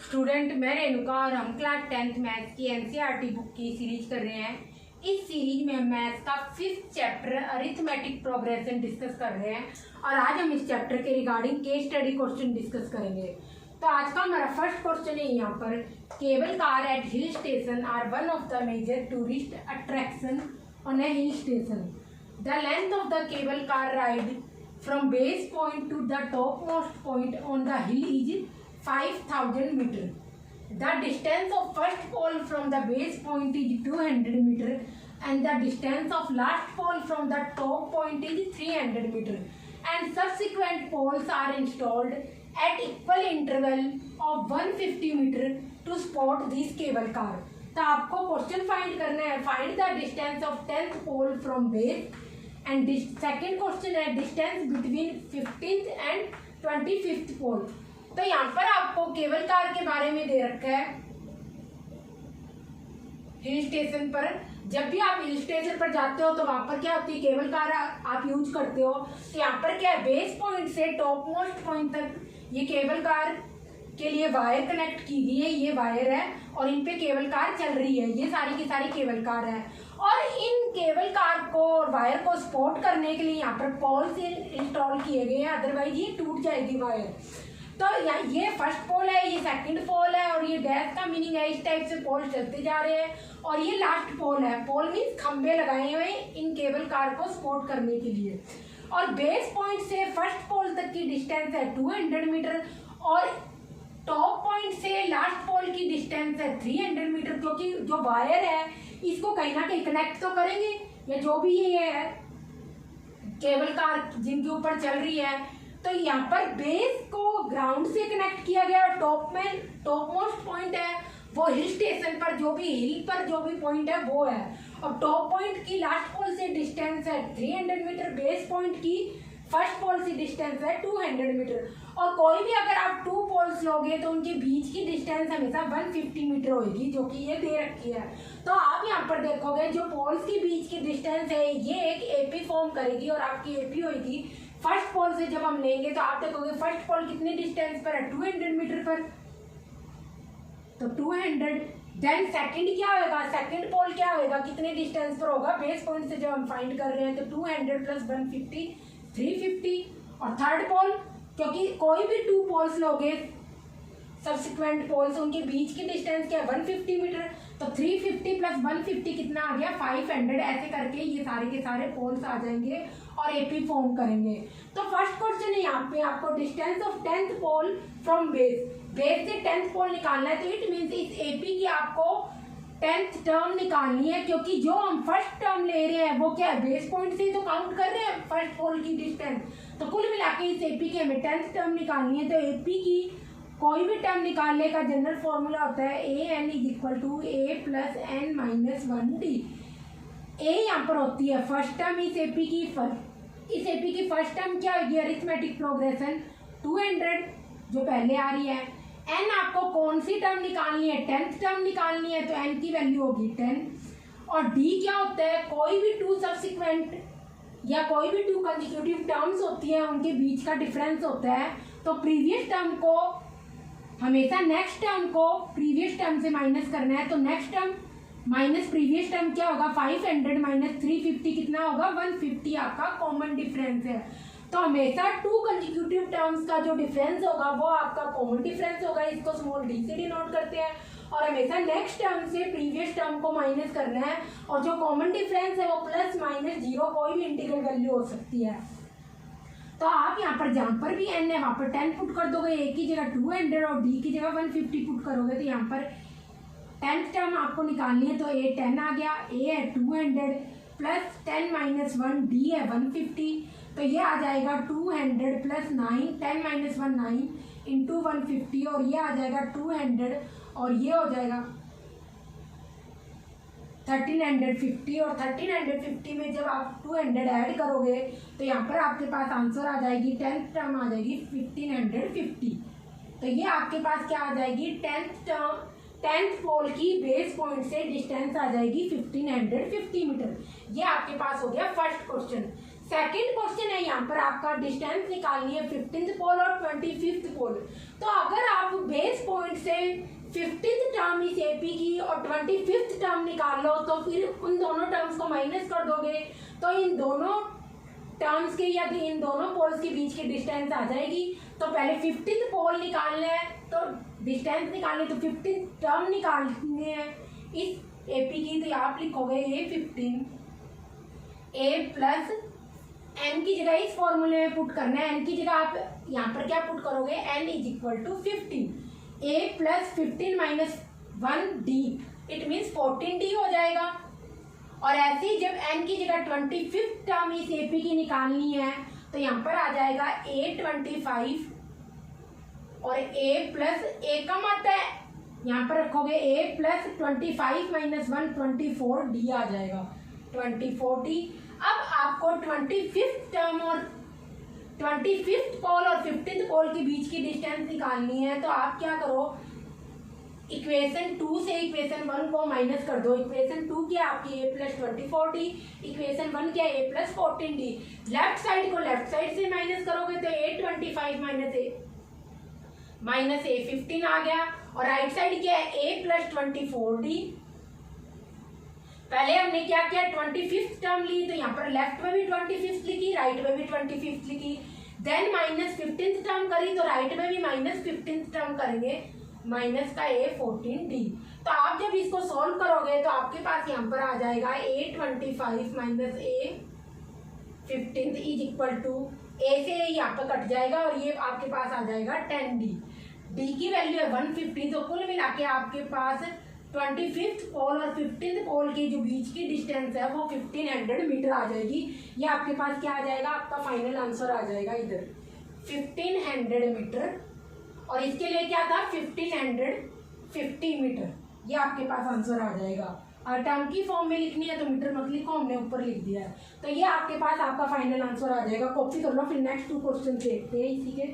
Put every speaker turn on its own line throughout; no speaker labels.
Student मैं रेणुका और हम क्लास 10th मैथ्स की एनसीईआरटी बुक की सीरीज कर रहे हैं। इस सीरीज में मैथ्स का 5th chapter arithmetic progression discuss कर रहे हैं और आज हम इस चैप्टर के regarding case study question discuss करेंगे। तो आज का हमारा फर्स्ट क्वेश्चन है यहाँ पर, cable car at hill station are one of the major tourist attraction on a hill station. The length of the cable car ride from base point to the topmost point on the hill is 5000 meter. The distance of first pole from the base point is 200 meter and the distance of last pole from the top point is 300 meter. And subsequent poles are installed at equal interval of 150 meter to spot this cable car. तो आपको question find करना है, find the distance of 10th pole from base and second question है distance between 15th and 25th pole. तो यहाँ पर आपको cable car के बारे में दे रखा है। हिल स्टेशन पर जब भी आप हिल स्टेशन पर जाते हो तो वहां पर क्या होती है, केबल कार आप यूज करते हो। तो यहाँ पर क्या है, बेस पॉइंट से टॉप मोस्ट पॉइंट तक ये केबल कार के लिए वायर कनेक्ट की गई है। ये वायर है और इन पे केबल कार चल रही है। ये सारी की सारी केबल कार है और इन केबल कार को और वायर को सपोर्ट करने के लिए यहाँ पर पोल्स इंस्टॉल किए गए हैं, अदरवाइज ये टूट जाएगी वायर। तो ये फर्स्ट पोल है, ये सेकंड पोल है और ये डैश का मीनिंग है। इस टाइप से पोल चलते जा रहे हैं और ये लास्ट पोल है। पोल मीन्स खंबे लगाए हुए इन केबल कार को सपोर्ट करने के लिए। और बेस पॉइंट से फर्स्ट पोल तक की डिस्टेंस है 200 मीटर और टॉप पॉइंट से लास्ट पोल की डिस्टेंस है 300 मीटर। क्योंकि जो वायर है इसको कहीं ना कहीं कनेक्ट तो करेंगे, या जो भी ये है केबल कार जिनके ऊपर चल रही है। तो यहाँ पर बेस को ग्राउंड से कनेक्ट किया गया और टॉप मोस्ट पॉइंट है वो हिल स्टेशन पर, जो भी हिल पर जो भी पॉइंट है वो है। और टॉप पॉइंट की लास्ट पोल से डिस्टेंस है 300 मीटर, बेस पॉइंट की फर्स्ट पोल से डिस्टेंस है 200 मीटर। और कोई भी अगर आप 2 पोल्स लोगे तो उनके बीच की डिस्टेंस हमेशा 150 मीटर होगी, जो कि ये दे रखी है। तो आप यहाँ पर देखोगे जो पोल्स के बीच की डिस्टेंस है ये एक एपी फॉर्म करेगी और आपकी एपी होगी फर्स्ट पोल से। जब हम लेंगे तो आप देखोगे फर्स्ट पोल कितने डिस्टेंस पर है, 200 मीटर पर, तो 200। देन सेकंड क्या होगा, सेकंड पोल क्या होगा, कितने डिस्टेंस पर होगा, बेस पॉइंट से जब हम फाइंड कर रहे हैं तो 200 प्लस 150 350। और थर्ड पोल, क्योंकि कोई भी 2 पोल्स लोगे सब्सिक्वेंट पोल्स उनके बीच की डिस्टेंस क्या है 150 मीटर, तो 350 प्लस 150 कितना आ गया 500। ऐसे करके ये सारे के सारे पोल्स आ जाएंगे और एपी फॉर्म करेंगे। तो फर्स्ट क्वेश्चन है यहाँ पे आपको distance of 10th pole from base से 10th पोल निकालना है। तो इट मीन्स इस एपी की आपको 10th टर्म निकालनी है, क्योंकि जो हम फर्स्ट टर्म ले रहे हैं वो क्या है, बेस पॉइंट से तो काउंट कर रहे हैं फर्स्ट पोल की डिस्टेंस। तो कुल मिला के इस एपी की हमें 10th टर्म निकालनी है। तो एपी की कोई भी टर्म निकालने का जनरल फॉर्मूला होता है an is equal to a plus n minus 1d। A यहाँ पर होती है फर्स्ट टर्म इस एपी की फर्स्ट टर्म क्या होगी, अरिथमेटिक प्रोग्रेशन 200 जो पहले आ रही है। एन आपको कौन सी टर्म निकालनी है, 10th टर्म निकालनी है, तो एन की वैल्यू होगी 10। और डी क्या होता है, कोई भी 2 सब्सिक्वेंट या कोई भी 2 कंसेक्यूटिव टर्म्स होती है उनके बीच का डिफरेंस होता है। तो प्रीवियस टर्म को हमेशा नेक्स्ट टर्म को प्रीवियस टर्म से माइनस करना है। तो next term minus previous term क्या होगा, 500 माइनस 350 कितना होगा 150, आपका कॉमन डिफरेंस है। तो हमेशा 2 कंसेक्यूटिव टर्म्स का जो डिफरेंस होगा वो आपका कॉमन डिफरेंस होगा, इसको स्मॉल डी से डिनोट करते हैं। और हमेशा नेक्स्ट टर्म से प्रीवियस टर्म को माइनस करना है और जो कॉमन डिफरेंस है वो प्लस माइनस 0 कोई भी इंटीग्रल वैल्यू हो सकती है। तो आप यहाँ पर जहाँ पर भी n है वहाँ पर 10 पुट कर दोगे, a की जगह 200 और d की जगह 150 पुट करोगे। तो यहाँ पर 10th टर्म आपको निकालनी है। तो a 10 आ गया, a है 200 प्लस 10 माइनस 1 d है 150। तो ये आ जाएगा 200 प्लस 9 10 माइनस 1 9 इंटू 150 और ये आ जाएगा 200 और ये हो जाएगा 1350। और 1350 में जब आप 200 ऐड करोगे तो यहाँ पर आपके पास आंसर आ जाएगी 10th टर्म आ जाएगी 1550। तो ये आपके पास क्या आ जाएगी 10th पोल की बेस पॉइंट से डिस्टेंस आ जाएगी 1550 मीटर। ये आपके पास हो गया फर्स्ट क्वेश्चन। सेकंड क्वेश्चन है यहाँ पर आपका डिस्टेंस निकालनी है 15th पोल और 25th पोल। तो अगर आप बेस पॉइंट से 15th टर्म इस एपी की और 25th टर्म निकाल लो तो फिर उन दोनों टर्म्स को माइनस कर दोगे तो इन दोनों टर्म्स के या इन दोनों पोल्स के बीच की डिस्टेंस आ जाएगी। तो पहले 15th पोल निकालना है तो डिस्टेंस निकालनी, तो 15th टर्म निकालनी है इस एपी की। तो आप लिखोगे A15 A प्लस n की जगह इस फॉर्मूले में पुट करना है, n की जगह आप यहाँ पर क्या पुट करोगे, n is equal to 15 A plus 15 minus 1D it means 14D हो जाएगा। और ऐसे ही जब n की जगह 25th टर्म इस एपी की निकालनी है तो यहाँ पर आ जाएगा A25 और A प्लस A कम आता है, यहाँ पर रखोगे A प्लस 25 माइनस 1 24D आ जाएगा 24D। अब आपको 25th टर्म और 25th पोल और 15th पोल के बीच की डिस्टेंस निकालनी है। तो आप क्या करो, इक्वेशन 2 से इक्वेशन 1 को माइनस कर दो। इक्वेशन 2 क्या आपकी A प्लस 24D, इक्वेशन 1 क्या A plus 14D। Left side को लेफ्ट साइड से माइनस करोगे तो A25 माइनस A15 आ गया। और राइट साइड क्या है A प्लस 24D। पहले हमने क्या किया, 25th टर्म ली तो यहाँ पर लेफ्ट में भी 25th लिखी, राइट में भी 25th लिखी। देन माइनस 15th टर्म करी तो राइट में भी माइनस 15th टर्म करेंगे, माइनस का A14D। तो आप जब इसको सॉल्व करोगे तो आपके पास यहाँ पर आ जाएगा A25 minus A15 is equal to A से यहाँ पर कट जाएगा और ये आपके पास आ जाएगा 10D। D की वैल्यू है 150। तो कुल मिला के आपके पास 25th पोल और 15th पोल के जो बीच की डिस्टेंस है वो 1500 मीटर आ जाएगी। ये आपके पास क्या आ जाएगा, आपका फाइनल आंसर आ जाएगा इधर 1500 मीटर। और इसके लिए क्या था 1550 मीटर, ये आपके पास आंसर आ जाएगा। और टर्म की फॉर्म में लिखनी है तो मीटर मत लिखो, हमने ऊपर लिख दिया है। तो ये आपके पास आपका फाइनल आंसर आ जाएगा। कॉपी कर लो, फिर नेक्स्ट 2 क्वेश्चन देखते हैं इसी के।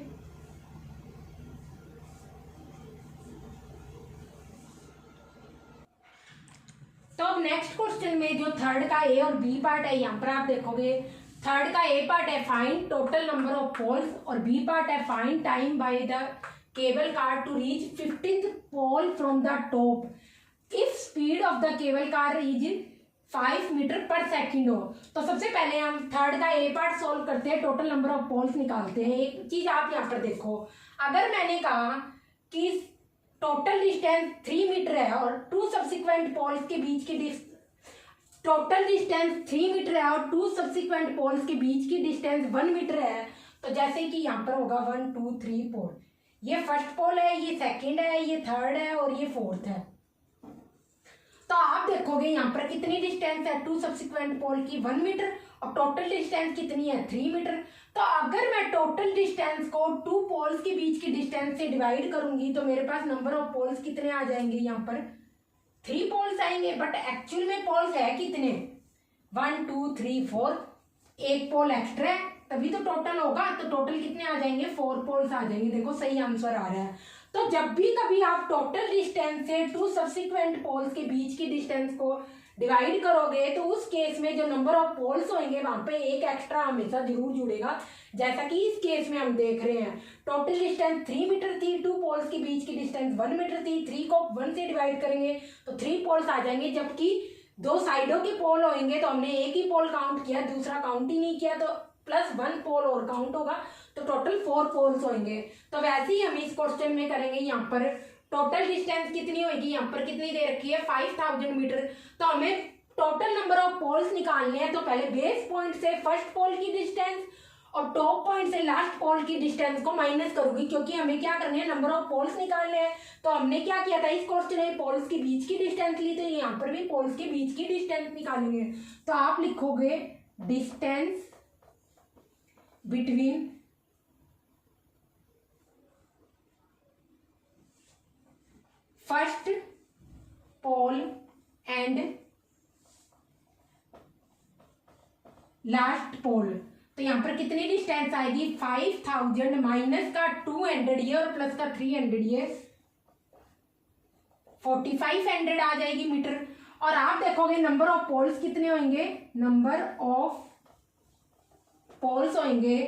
तो अब नेक्स्ट क्वेश्चन में जो थर्ड का ए और बी पार्ट है, यहाँ पर आप देखोगे थर्ड का ए पार्ट है find total number of poles और बी पार्ट है find time by the cable car to reach 15th pole from the top if speed of the cable car is 5 metre per second हो। तो सबसे पहले हम third का A part solve करते हैं, टोटल नंबर ऑफ पोल्स निकालते हैं। एक चीज आप यहाँ पर देखो, अगर मैंने कहा कि टोटल डिस्टेंस 3 मीटर है और 2 सब्सिक्वेंट पोल्स के बीच की टोटल डिस्टेंस 3 मीटर है और 2 सब्सिक्वेंट पोल्स के बीच की डिस्टेंस 1 मीटर है। तो जैसे कि यहाँ पर होगा 1 2 3 पोल, ये फर्स्ट पोल है, ये सेकंड है, ये थर्ड है और ये फोर्थ है। तो आप देखोगे यहाँ पर कितनी डिस्टेंस है 2 सब्सिक्वेंट पोल की 1 मीटर और टोटल डिस्टेंस कितनी है 3 मीटर। तो अगर मैं टोटल डिस्टेंस को 2 पोल्स के बीच की डिस्टेंस से डिवाइड करूंगी तो मेरे पास नंबर ऑफ पोल्स कितने आ जाएंगे, यहाँ पर 3 पोल्स आएंगे। बट एक्चुअल में पोल्स है कितने, 1 2 3 4, एक पोल एक्स्ट्रा है तभी तो टोटल होगा। तो टोटल कितने आ जाएंगे, 4 पोल्स आ जाएंगे। देखो सही आंसर आ रहा है। तो जब भी कभी आप टोटल डिस्टेंस से 2 सब्सिक्वेंट पोल्स के बीच की डिस्टेंस को डिवाइड करोगे तो उस केस में जो नंबर ऑफ पोल्स होंगे वहां पे एक एक्स्ट्रा हमेशा जरूर जुड़ेगा। जैसा कि इस केस में हम देख रहे हैं टोटल डिस्टेंस 3 मीटर थी, 2 पोल्स के बीच की डिस्टेंस 1 मीटर थी, 3 को 1 से डिवाइड करेंगे तो 3 पोल्स आ जाएंगे। जबकि 2 साइडों के पोल होंगे तो हमने एक ही पोल काउंट किया, दूसरा काउंट ही नहीं किया, तो प्लस 1 पोल और काउंट होगा तो टोटल 4 पोल्स होंगे। तो वैसे ही हम इस क्वेश्चन में करेंगे। यहाँ पर टोटल डिस्टेंस कितनी होगी, यहाँ पर कितनी दे रखी है 5000 मीटर। तो हमें टोटल नंबर ऑफ पोल्स निकालने हैं। तो पहले बेस पॉइंट से फर्स्ट पोल की डिस्टेंस और टॉप पॉइंट से लास्ट पोल की डिस्टेंस को माइनस करूंगी, क्योंकि हमें क्या करने हैं, नंबर ऑफ पोल्स निकालने हैं। तो हमने क्या किया था इस क्वेश्चन में, पोल्स के बीच की डिस्टेंस ली, तो यहाँ पर भी पोल्स के बीच की डिस्टेंस निकालेंगे। तो आप लिखोगे distance between first pole and last pole. तो यहाँ पर कितनी डिस्टेंस आएगी 5000 माइनस का 200 ये और प्लस का 300 ये 4500 आ जाएगी मीटर। और आप देखोगे नंबर ऑफ पोल्स कितने होंगे, नंबर ऑफ पोल्स होंगे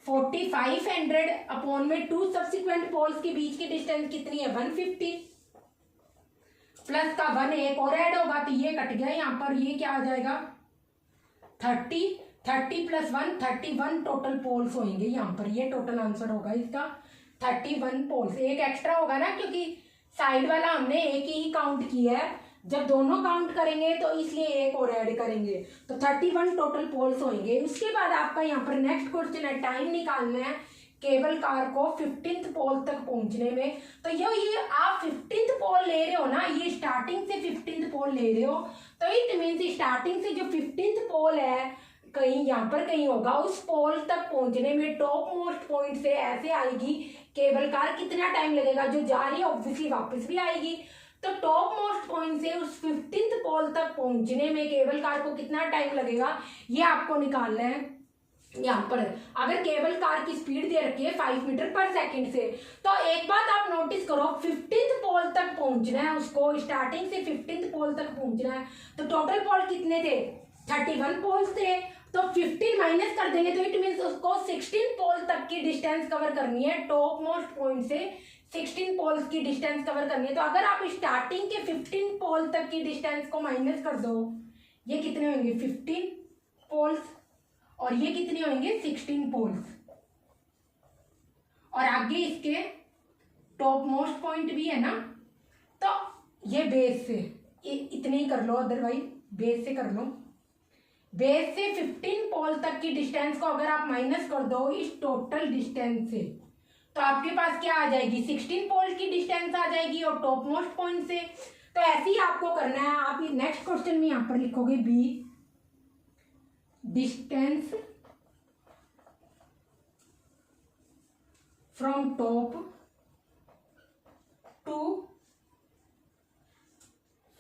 4500 अपॉन में 2 सब्सिक्वेंट पोल्स के बीच की डिस्टेंस कितनी है 150 प्लस का 1 एक और ऐड होगा तो ये कट गया यहाँ पर, ये क्या आ जाएगा 30 प्लस 1 31 टोटल पोल्स होंगे यहाँ पर, ये टोटल आंसर होगा इसका 31 पोल्स। एक एक्स्ट्रा होगा ना क्योंकि साइड वाला हमने एक ही काउंट किया है, जब दोनों काउंट करेंगे तो इसलिए एक और ऐड करेंगे, तो 31 टोटल पोल्स होंगे। उसके बाद आपका यहाँ पर नेक्स्ट क्वेश्चन है, टाइम निकालना है केबल कार को 15th पोल तक पहुंचने में। तो ये आप 15th पोल ले रहे हो ना, ये स्टार्टिंग से 15th पोल ले रहे हो, तो इट मीन्स स्टार्टिंग से जो 15th पोल है कहीं यहाँ पर कहीं होगा, उस पोल तक पहुंचने में टॉप मोस्ट पॉइंट से ऐसे आएगी केबल कार, कितना टाइम लगेगा, जो जा रही है ऑब्वियसली वापस भी आएगी, तो टॉप मोस्ट पॉइंट से उस 15th पोल तक पहुंचने में केबल कार को कितना टाइम लगेगा ये आपको निकालना है। यहाँ पर अगर केबल कार की स्पीड दे रखी है 5 मीटर पर सेकंड से, तो एक बात आप नोटिस करो 15th पोल तक पहुंचना है उसको, स्टार्टिंग से 15th पोल तक पहुंचना है, तो टोटल पोल कितने थे 31 पोल्स थे, तो 15 माइनस कर देंगे तो इट मीन्स उसको 16 पोल तक की डिस्टेंस कवर करनी है, टॉप मोस्ट पॉइंट से 16 पोल्स की डिस्टेंस कवर करनी है। तो अगर आप स्टार्टिंग के 15 पोल तक की डिस्टेंस को माइनस कर दो, ये कितने होंगे 15 पोल्स और ये कितने होंगे 16 पोल्स, और आगे इसके टॉप मोस्ट पॉइंट भी है ना, तो ये बेस से इतने ही कर लो, अदरवाइज बेस से कर लो। बेस से 15 पोल तक की डिस्टेंस को अगर आप माइनस कर दो इस टोटल डिस्टेंस से, तो आपके पास क्या आ जाएगी 16 पोल की डिस्टेंस आ जाएगी और टॉप मोस्ट पॉइंट से। तो ऐसे ही आपको करना है। आप ये नेक्स्ट क्वेश्चन में यहां पर लिखोगे B distance from top to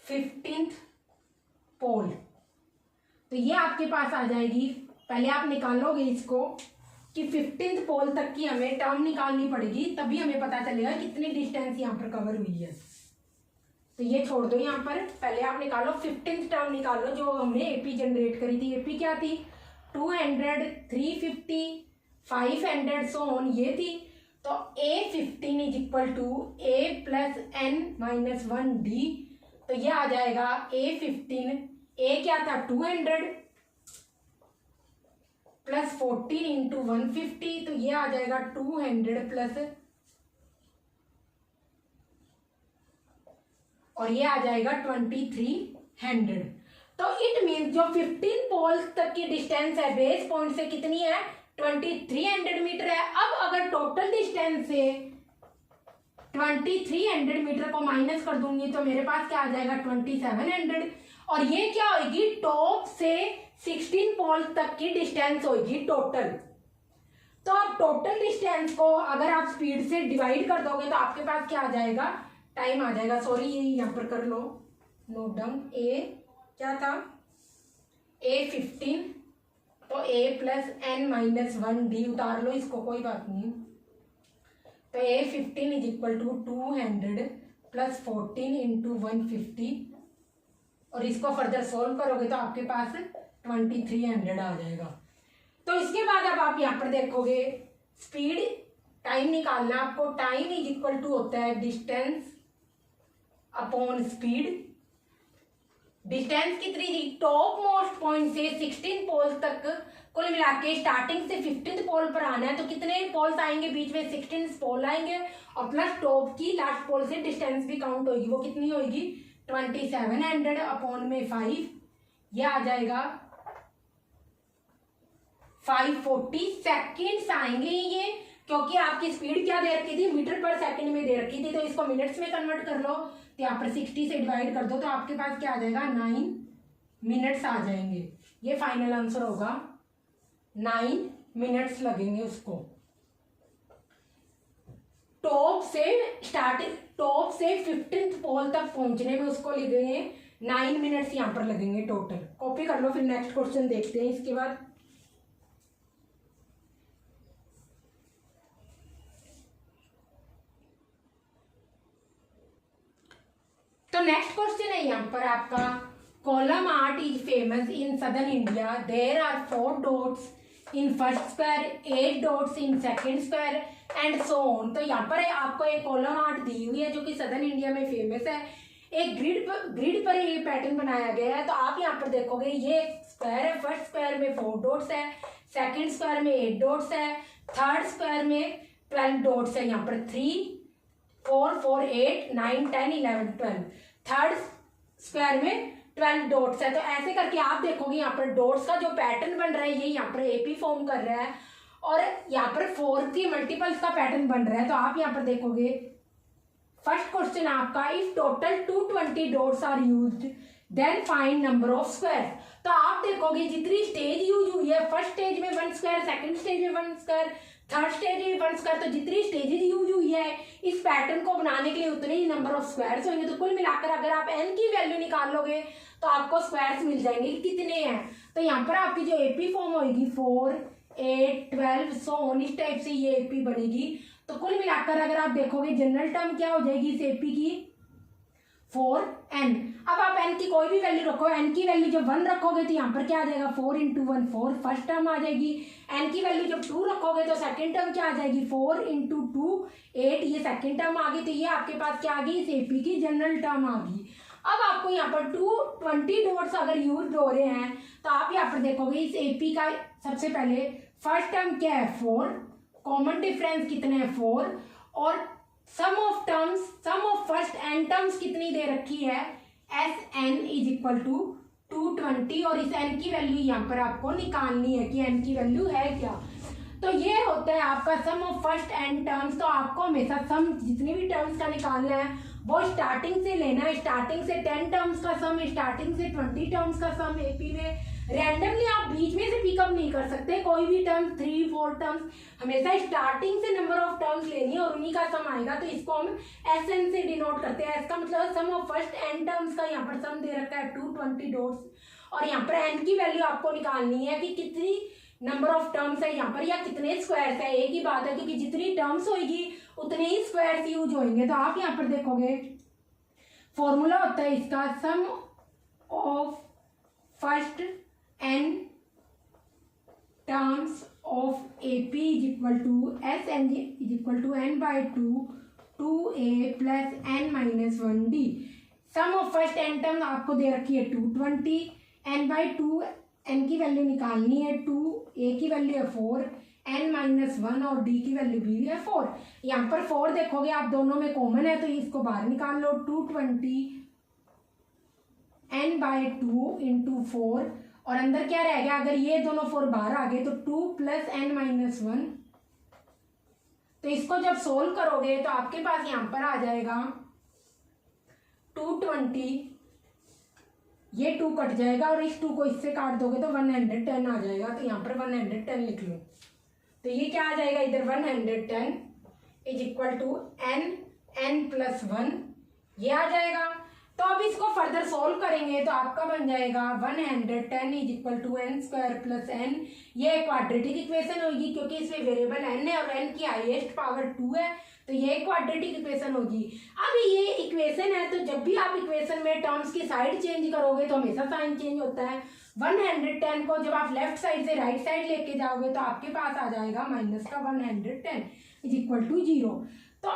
15th pole, तो ये आपके पास आ जाएगी। पहले आप निकालोगे इसको कि 15th पोल तक की हमें टर्म निकालनी पड़ेगी, तभी हमें पता चलेगा कितनी डिस्टेंस यहाँ पर कवर हुई है। तो ये छोड़ दो यहाँ पर, पहले आप निकालो 15th टर्म निकालो जो हमने एपी जनरेट करी थी। एपी क्या थी 200 350 500 सो ऑन ये थी। तो A15 is equal to A plus n minus 1D, तो ये आ जाएगा A15, A क्या था 200 प्लस 14 इंटू 150, तो ये आ जाएगा 200 प्लस, और ये आ जाएगा 2300। तो इट मीन जो 15 पोल्स तक की डिस्टेंस है बेस पॉइंट से कितनी है 2300 मीटर है। अब अगर टोटल डिस्टेंस से 2300 मीटर को माइनस कर दूंगी तो मेरे पास क्या आ जाएगा 2700, और ये क्या होगी टॉप से 16 पोल तक की डिस्टेंस होगी टोटल। तो अब टोटल डिस्टेंस को अगर आप स्पीड से डिवाइड कर दोगे तो आपके पास क्या आ जाएगा टाइम आ जाएगा। सॉरी ये यहाँ पर कर लो नोट डाउन। ए क्या था A15, तो A plus n minus 1D उतार लो इसको, कोई बात नहीं। तो A15 is equal to 200 plus 14 into 150, और इसको फर्दर सोल्व करोगे तो आपके पास 2300 आ जाएगा। तो इसके बाद अब आप यहाँ पर देखोगे स्पीड टाइम निकालना आपको। टाइम इज इक्वल टू होता है डिस्टेंस अपॉन स्पीड। डिस्टेंस कितनी थी टॉप मोस्ट पॉइंट से 16 पोल तक, कुल मिला के स्टार्टिंग से 15th पोल पर आना है, तो कितने पोल्स आएंगे बीच में 16 पोल आएंगे, और प्लस टॉप की लास्ट पोल से डिस्टेंस भी काउंट होगी, वो कितनी होगी 2700 अपॉन में 5, ये आ जाएगा 540 सेकेंड्स आएंगे ये, क्योंकि आपकी स्पीड क्या दे रखी थी मीटर पर सेकंड में दे रखी थी, तो इसको मिनट्स में कन्वर्ट कर लो, तो यहाँ पर 60 से डिवाइड कर दो तो आपके पास क्या आ जाएगा 9 मिनट्स आ जाएंगे। ये फाइनल आंसर होगा 9 मिनट्स लगेंगे उसको टॉप से 15th पोल तक पहुंचने में, उसको लगेंगे 9 मिनट्स यहाँ पर लगेंगे टोटल। कॉपी कर लो, फिर नेक्स्ट क्वेश्चन देखते हैं इसके बाद। तो नेक्स्ट क्वेश्चन है यहाँ पर आपका, kolam art is famous in southern India, there are 4 dots in first square, 8 dots in second square and so on. तो यहाँ पर आपको एक कॉलम आर्ट दी हुई है जो कि सदर्न इंडिया में फेमस है। एक ग्रिड पर ये पैटर्न बनाया गया है। तो आप यहाँ पर देखोगे ये स्क्वायर है, फर्स्ट स्क्वायर में 4 डॉट्स है, सेकंड स्क्वायर में 8 डॉट्स है, थर्ड स्क्वायर में 12 डॉट्स है। यहाँ पर 3 4 4 8 9 10 11 12, थर्ड स्क्वायर में 12 डॉट्स है। तो ऐसे करके आप देखोगे यहाँ पर डॉट्स का जो पैटर्न बन रहा है ये यहाँ पर एपी फॉर्म कर रहा है और यहाँ पर 4 की मल्टीपल्स का पैटर्न बन रहा है। तो आप यहाँ पर देखोगे फर्स्ट क्वेश्चन आपका, if total 220 dots are used then find number of square. तो आप देखोगे जितनी स्टेज यूज हुई है, फर्स्ट स्टेज में 1 स्क्वायर, सेकंड स्टेज में 1 स्क्वायर, थर्ड स्टेज में 1 स्क्वायर, तो जितनी स्टेजेज यूज हुई है इस पैटर्न को बनाने के लिए उतने ही नंबर ऑफ स्क्वायर्स होंगे। तो कुल मिलाकर अगर आप n की वैल्यू निकाल लोगे तो आपको स्क्वायर्स मिल जाएंगे कितने हैं। तो यहाँ पर आपकी जो एपी फॉर्म होगी 4 8 12 सो ऑन, इस टाइप से ये एपी बनेगी। तो कुल मिलाकर अगर आप देखोगे जनरल टर्म क्या हो जाएगी इस एपी की 4n। अब आप n की कोई भी वैल्यू रखो, n की वैल्यू जब 1 रखोगे तो यहाँ पर क्या आ जाएगा 4 × 1 4 फर्स्ट टर्म आ जाएगी। n की वैल्यू जब 2 रखोगे तो सेकंड टर्म क्या आ जाएगी 4 × 2 8, ये सेकंड टर्म आ गई। तो ये आपके पास क्या आ गई इस एपी की जनरल टर्म आ गई। अब आपको यहाँ पर 220 डॉट्स अगर यूज हो रहे हैं तो आप यहाँ पर देखोगे इस एपी का सबसे पहले फर्स्ट टर्म क्या है 4, कॉमन डिफरेंस कितने हैं 4, और sum of terms, sum of first N terms कितनी दे रखी है Sn = 220 और इस n की वैल्यू यहाँ पर आपको निकालनी है कि n की वैल्यू है क्या। तो ये होता है आपका सम ऑफ फर्स्ट एन टर्म्स। तो आपको हमेशा सम जितनी भी टर्म्स का निकालना है वो स्टार्टिंग से लेना है, स्टार्टिंग से 10 टर्म्स का सम, स्टार्टिंग से 20 टर्म्स का सम एपी में। रैंडमली आप बीच में से पिकअप नहीं कर सकते कोई भी टर्म, 3 4 टर्म्स, हमेशा स्टार्टिंग से नंबर ऑफ टर्म्स लेनी है और उन्हीं का सम आएगा। तो इसको हम Sn से डिनोट करते हैं। इसका मतलब सम ऑफ फर्स्ट एन टर्म्स का यहाँ पर सम दे रखा है 220 डॉट्स और यहाँ पर एन की वैल्यू आपको निकालनी है कि कितनी नंबर ऑफ टर्म्स है यहाँ पर या कितने स्क्वायर्स है। एक ही बात है क्योंकि जितनी टर्म्स होगी उतने ही स्क्वायर्स यूज होंगे। तो आप यहाँ पर देखोगे फॉर्मूला होता है इसका sum of first n terms of AP = Sn = n/2 2a + n-1d। Sum of first n term आपको दे रखी है 220, n/2 n की वैल्यू निकालनी है 2, a की वैल्यू है 4, n-1 और d की वैल्यू भी है 4। यहाँ पर 4 देखोगे आप दोनों में कॉमन है तो इसको बाहर निकाल लो, 220 n/2 × 4 और अंदर क्या रह गया, अगर ये दोनों 4 बाहर आ गए तो 2 + n-1। तो इसको जब सोल्व करोगे तो आपके पास यहाँ पर आ जाएगा 220, ये 2 कट जाएगा और इस 2 को इससे काट दोगे तो 110 आ जाएगा। तो यहाँ पर 110 लिख लो। तो ये क्या आ जाएगा इधर 110 = n+1 ये आ जाएगा। तो अब इसको फर्दर सोल्व करेंगे तो आपका बन जाएगा 110 = n² + n। ये क्वाड्रेटिक इक्वेशन होगी क्योंकि इसमें वेरिएबल n है और n की हाईएस्ट पावर 2 है तो ये क्वाड्रेटिक इक्वेशन होगी। अब ये इक्वेशन है तो जब भी आप इक्वेशन में टर्म्स की साइड चेंज करोगे तो हमेशा साइन चेंज होता है। 110 को जब आप लेफ्ट साइड से राइट साइड लेके जाओगे तो आपके पास आ जाएगा -110 = 0। तो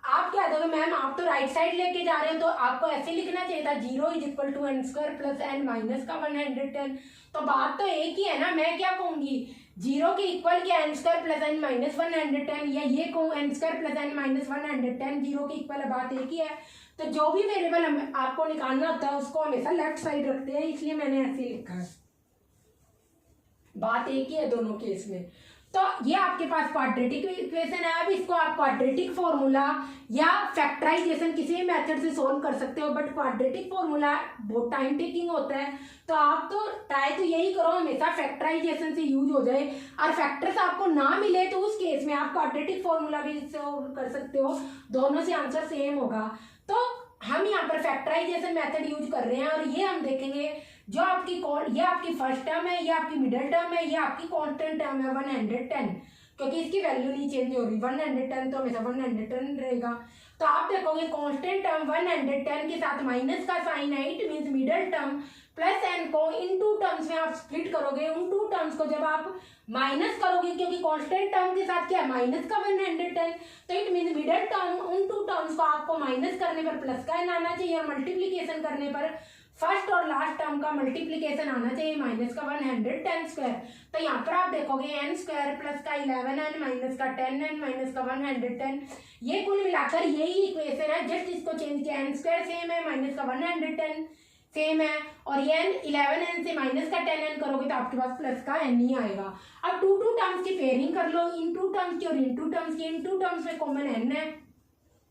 आप क्या दोगे मैम, आप तो राइट साइड लेके जा रहे हैं तो आपको ऐसे लिखना चाहिए था 0 = n² + n -110। तो बात तो एक ही है ना, मैं क्या कहूँगी 0 के इक्वल क्या n² + n -110 या ये कहूँ n² + n -110, 0 के इक्वल बात एक ही है। तो जो भी वेरिएबल आपको निकालना होता है उसको हमेशा लेफ्ट साइड रखते हैं, इसलिए मैंने ऐसे लिखा है। बात एक ही है दोनों केस में। तो ये आपके पास क्वाड्रेटिक इक्वेशन है। अब इसको आप क्वाड्रेटिक फॉर्मूला या फैक्टराइजेशन किसी भी मेथड से सोल्व कर सकते हो, बट क्वाड्रेटिक फॉर्मूला बहुत टाइम टेकिंग होता है। तो आप तो ट्राई तो यही करो हमेशा फैक्टराइजेशन से यूज हो जाए, और फैक्टर्स आपको ना मिले तो उस केस में आप क्वाड्रेटिक फॉर्मूला भी सोल्व कर सकते हो, दोनों से आंसर सेम होगा। तो हम यहाँ पर फैक्टराइजेशन मेथड यूज कर रहे हैं और ये हम देखेंगे जो आपकी ये आपकी फर्स्ट टर्म है, ये आपकी मिडिल टर्म है, ये आपकी कांस्टेंट टर्म है 110। क्योंकि इसकी वैल्यू नहीं चेंज हो रही। 110 तो हमेशा 110 रहेगा। तो आप देखोगे कांस्टेंट टर्म 110 के साथ माइनस का साइन है, it means middle term plus n को इन टू टर्म्स में आप स्प्लिट करोगे। उन टू टर्म्स को जब आप माइनस करोगे, क्योंकि कांस्टेंट टर्म के साथ क्या है माइनस का 110, तो इट मीन्स मिडल टर्म उन टू टर्म्स को आपको माइनस करने पर प्लस का एन आना चाहिए, और मल्टीप्लीकेशन करने पर फर्स्ट और लास्ट टर्म का मल्टीप्लीकेशन आना चाहिए माइनस का 110 स्क्वायर। तो यहाँ पर आप देखोगे एन स्क्वायर प्लस का 11n माइनस का 10n माइनस का 110, ये कुल मिलाकर यही इक्वेशन है। जस्ट इसको चेंज किया, एन स्क्वायर सेम है, माइनस का 110 सेम है, और ये 11n से माइनस का 10n करोगे तो आपके पास प्लस का n ही आएगा। अब टू टर्म्स की पेयरिंग कर लो, इन टू टर्म्स की और इन टू टर्म्स की। इन टू टर्म्स में कॉमन n है,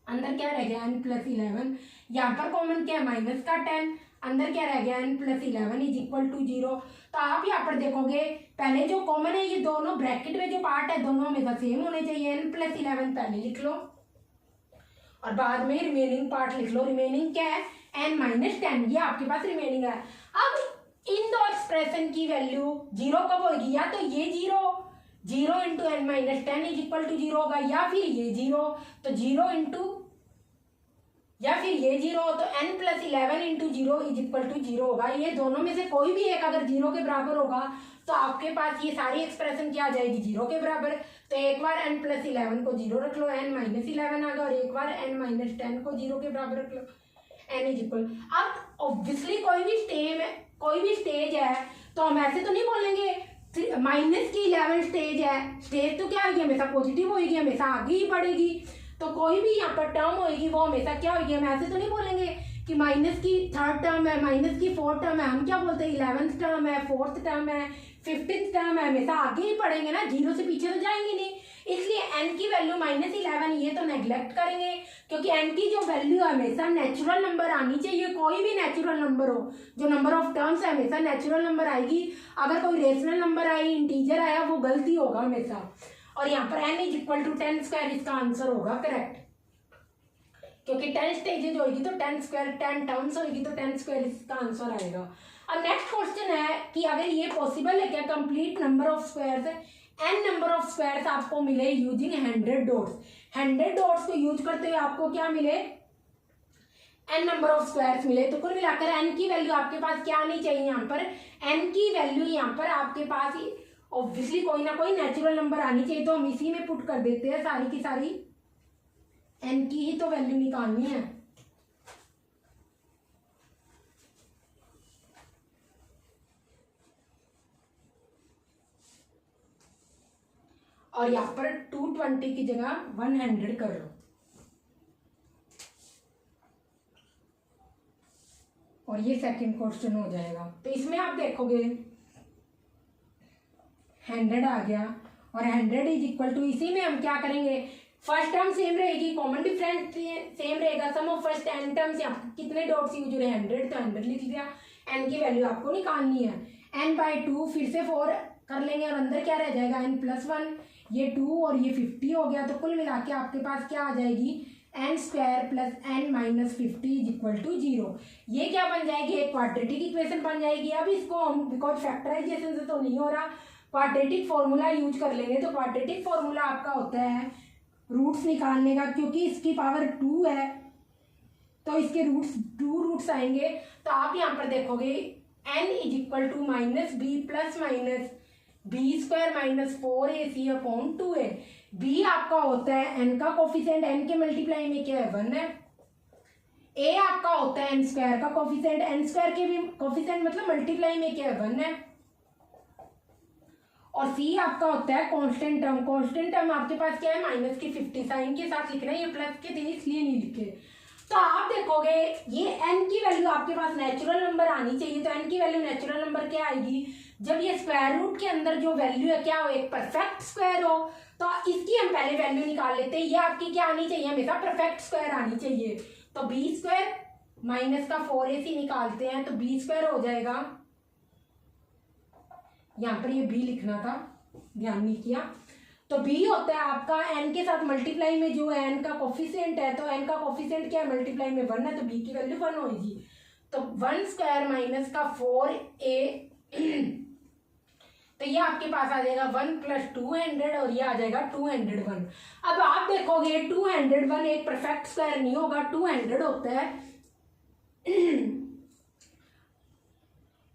अंदर क्या रह गया n प्लस 11, यहाँ पर कॉमन क्या है माइनस का 10, अंदर क्या रह गया n plus 11 is equal to 0। तो आप यहाँ पर देखोगे पहले जो कॉमन है, ये दोनों ब्रैकेट में जो पार्ट है दोनों हमेशा सेम होने चाहिए। n प्लस 11 पहले लिख लो और बाद में रिमेनिंग पार्ट लिख लो। रिमेनिंग क्या है n माइनस 10, ये आपके पास रिमेनिंग है। अब इन दो एक्सप्रेशन की वैल्यू 0 कब होगी, या तो ये 0 into n minus 10 is equal to 0 होगा, या फिर ये 0 तो 0 इंटू, या फिर ये 0 तो n plus 11 into 0 is equal to 0 होगा। ये दोनों में से कोई भी एक अगर 0 के बराबर होगा तो आपके पास ये सारी एक्सप्रेशन क्या आ जाएगी 0 के बराबर। तो एक बार n प्लस 11 को 0 रख लो, n माइनस 11 आ गया, और एक बार n माइनस 10 को 0 के बराबर रख लो, n इज इक्वल। अब ऑब्वियसली कोई भी स्टेज है तो हम ऐसे तो नहीं बोलेंगे माइनस की 11 स्टेज है, स्टेज तो क्या होगी हमेशा पॉजिटिव होगी, हमेशा आगे ही बढ़ेगी। तो कोई भी यहाँ पर टर्म होगी वो हमेशा क्या होगी, हम ऐसे तो नहीं बोलेंगे कि माइनस की 3rd टर्म है, माइनस की 4th टर्म है। हम क्या बोलते हैं 11th टर्म है, 4th टर्म है, 5th टर्म है, हमेशा आगे ही पढ़ेंगे ना, 0 से पीछे तो जाएंगे नहीं। इसलिए n की वैल्यू माइनस 11 ये तो नेग्लेक्ट करेंगे, क्योंकि n की जो वैल्यू है हमेशा नेचुरल नंबर आनी चाहिए। कोई भी नेचुरल नंबर हो, जो नंबर ऑफ टर्म्स है हमेशा नेचुरल नंबर आएगी। अगर कोई रेशनल नंबर आई, इंटीजर आया, वो गलती होगा हमेशा। और यहाँ पर n is equal to 10 square इसका आंसर होगा करेक्ट, क्योंकि 10 स्टेजेज होगी तो 10 स्क्वायर, 10 टर्म्स होगी तो 10 स्क्वायर इसका आंसर आएगा। अब नेक्स्ट क्वेश्चन है कि अगर ये पॉसिबल है क्या complete number of squares n number of squares आपको मिले यूजिंग 100 डॉट्स। 100 डॉट्स को यूज करते हुए आपको क्या मिले n नंबर ऑफ स्क्वायर्स मिले। तो कुल मिलाकर n की वैल्यू आपके पास क्या आनी चाहिए, यहाँ पर n की वैल्यू यहाँ पर आपके पास ऑब्वियसली कोई ना कोई नेचुरल नंबर आनी चाहिए। तो हम इसी में पुट कर देते हैं सारी की सारी, n की ही तो वैल्यू निकालनी है। और यहाँ पर 220 की जगह 100 कर लो, और ये सेकंड क्वेश्चन हो जाएगा। तो इसमें आप देखोगे 100 आ गया, और 100 इज इक्वल टू, इसी में हम क्या करेंगे, फर्स्ट टर्म सेम रहेगी, कॉमन डिफरेंस सेम रहेगा, सम ऑफ फर्स्ट n टर्म्स। यहाँ कितने डॉट्स यूज हो रहे हैं 100, तो 100 लिख दिया। n की वैल्यू आपको निकालनी है, n/2 फिर से 4 कर लेंगे, और अंदर क्या रह जाएगा n प्लस 1, ये 2 और ये 50 हो गया। तो कुल मिला के आपके पास क्या आ जाएगी n square plus n minus 50 is equal to 0। ये क्या बन जाएगी, एक क्वाड्रेटिक इक्वेशन बन जाएगी। अब इसको हम बिकॉज फैक्टराइजेशन से तो नहीं हो रहा, क्वाड्रेटिक फॉर्मूला यूज कर लेंगे। तो क्वाड्रेटिक फॉर्मूला आपका होता है रूट्स निकालने का, क्योंकि इसकी पावर 2 है तो इसके रूट्स 2 रूट्स आएंगे। तो आप यहाँ पर देखोगे n is equal to minus b plus minus b square minus 4ac upon 2a। b आपका होता है n का कोफिशिएंट, n के मल्टीप्लाई में क्या है 1 है। a आपका होता है n स्क्वायर का कोफिशिएंट, n स्क्वायर के भी कोफिशिएंट मतलब मल्टीप्लाई में क्या है 1 है। और c आपका होता है कांस्टेंट टर्म। कांस्टेंट टर्म आपके पास क्या है माइनस की 50, साइन के साथ लिखना है, ये प्लस के थे इसलिए नहीं लिखे। तो आप देखोगे ये n की वैल्यू आपके पास नेचुरल नंबर आनी चाहिए। तो n की वैल्यू नेचुरल नंबर क्या आएगी, जब ये स्क्वायर रूट के अंदर जो वैल्यू है क्या हो, एक परफेक्ट स्क्वायर हो। तो इसकी हम पहले वैल्यू निकाल लेते हैं। ये आपकी क्या आनी चाहिए, हमेशा परफेक्ट स्क्वायर आनी चाहिए। तो बी स्क्वायर माइनस का 4ac निकालते हैं, तो बी स्क्वायर हो जाएगा, यहाँ पर ये b लिखना था, ध्यान नहीं किया। तो b होता है आपका n के साथ मल्टीप्लाई में जो n का कोफिशिएंट है, तो n का कोफिशिएंट क्या है मल्टीप्लाई में 1 है, तो b की वैल्यू 1 होगी। तो 1 स्क्वायर माइनस का 4a तो ये आपके पास आ जाएगा 1 + 200 और ये आ जाएगा 201। अब आप देखोगे 201 एक परफेक्ट स्क्वायर नहीं होगा, 200 होता है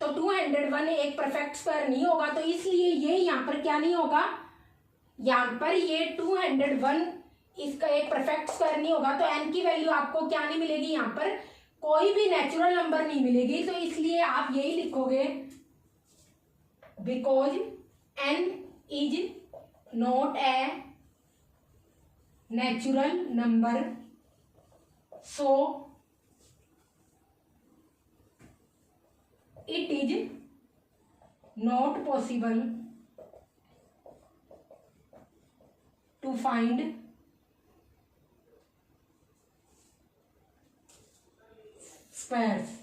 तो 201 एक परफेक्ट स्क्वायर नहीं होगा, तो इसलिए ये यहाँ पर क्या नहीं होगा, यहाँ पर ये 201 इसका एक परफेक्ट स्क्वायर नहीं होगा, तो n की वैल्यू आपको क्या नहीं मिलेगी, यहाँ पर कोई भी नेचुरल नंबर नहीं मिलेगी। तो इसलिए आप यही लिखोगे because n is not a natural number, so it is not possible to find squares।